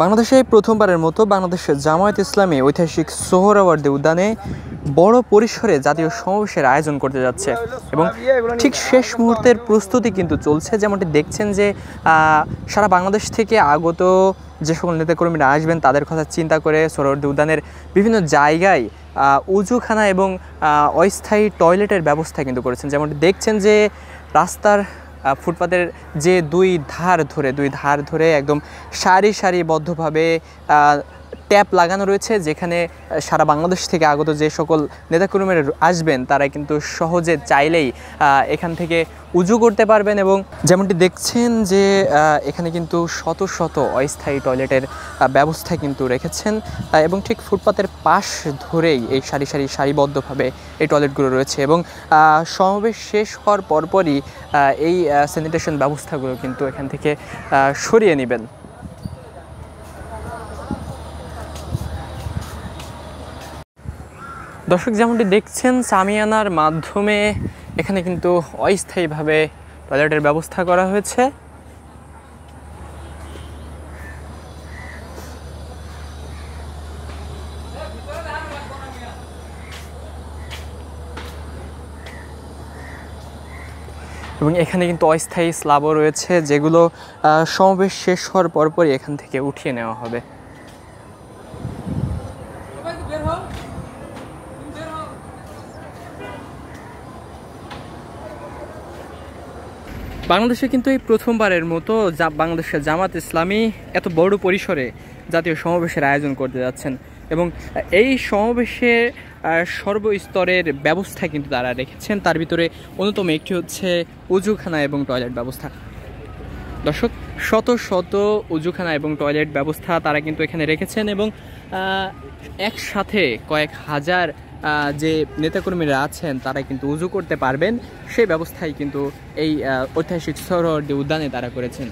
বাংলাদেশে প্রথমবারের মতো বাংলাদেশের জামায়াত ইসলামী ঐতিহাসিক সোহরাওয়ার্দী উদ্যানে বড় পরিসরে জাতীয় সমাবেশের আয়োজন করতে যাচ্ছে এবং ঠিক শেষ মুহূর্তের প্রস্তুতি কিন্তু চলছে। যেমনটি দেখছেন যে সারা বাংলাদেশ থেকে আগত যে সকল নেতাকর্মীরা আসবেন তাদের কথা চিন্তা করে সোহরাওয়ার্দী উদ্যানের বিভিন্ন জায়গায় উজুখানা এবং অস্থায়ী টয়লেটের ব্যবস্থা কিন্তু করেছেন। যেমনটি দেখছেন যে রাস্তার ফুটপাতের যে দুই ধার ধরে একদম সারিবদ্ধভাবে ট্যাপ লাগানো রয়েছে, যেখানে সারা বাংলাদেশ থেকে আগত যে সকল নেতাকর্মীরা আসবেন তারা কিন্তু সহজে চাইলেই এখান থেকে উজু করতে পারবেন। এবং যেমনটি দেখছেন যে এখানে কিন্তু শত শত অস্থায়ী টয়লেটের ব্যবস্থা কিন্তু রেখেছেন এবং ঠিক ফুটপাতের পাশ ধরেই এই সারিবদ্ধভাবে এই টয়লেটগুলো রয়েছে এবং সমাবেশ শেষ হওয়ার পরপরই এই স্যানিটেশন ব্যবস্থাগুলো কিন্তু এখান থেকে সরিয়ে নেবেন। দর্শক, যেমনটি দেখছেন সামিয়ানার মাধ্যমে এখানে কিন্তু অস্থায়ীভাবে টয়লেটের ব্যবস্থা করা হয়েছে। এবং এখানে কিন্তু অস্থায়ী স্ল্যাবও রয়েছে, যেগুলো সমাবেশ শেষ হওয়ার পরপরই এখান থেকে উঠিয়ে নেওয়া হবে। বাংলাদেশে কিন্তু এই প্রথমবারের মতো বাংলাদেশের জামাত ইসলামী এত বড় পরিসরে জাতীয় সমাবেশের আয়োজন করতে যাচ্ছেন এবং এই সমাবেশে সর্বস্তরের ব্যবস্থা কিন্তু তারা রেখেছেন। তার ভিতরে অন্যতম একটি হচ্ছে উজুখানা এবং টয়লেট ব্যবস্থা। দর্শক, শত শত উজুখানা এবং টয়লেট ব্যবস্থা তারা কিন্তু এখানে রেখেছেন এবং একসাথে কয়েক হাজার যে নেতাকর্মীরা আছেন তারা কিন্তু উজু করতে পারবেন, সেই ব্যবস্থাই কিন্তু এই ঐতিহাসিক সোহরাওয়ার্দী উদ্যানে তারা করেছেন।